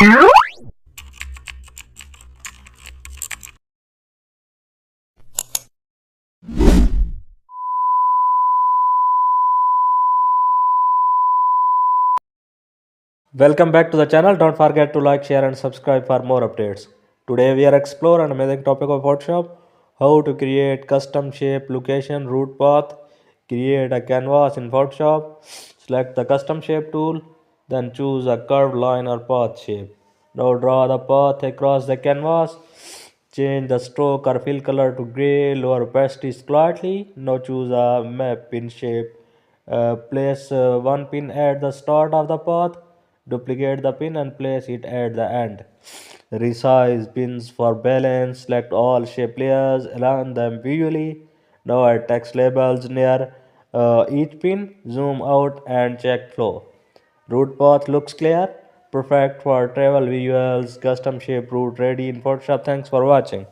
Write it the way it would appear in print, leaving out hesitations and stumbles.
Welcome back to the channel. Don't forget to like, share and subscribe for more updates. Today we are exploring an amazing topic of Photoshop: how to create custom shape, location, root path. Create a canvas in Photoshop. Select the custom shape tool, then choose a curved line or path shape. Now draw the path across the canvas. Change the stroke or fill color to gray, lower opacity slightly. Now choose a map pin shape. Place one pin at the start of the path. Duplicate the pin and place it at the end. Resize pins for balance. Select all shape layers, align them visually. Now add text labels near each pin. Zoom out and check flow. Root path looks clear. Perfect for travel visuals. Custom shape route ready in Photoshop. Thanks for watching.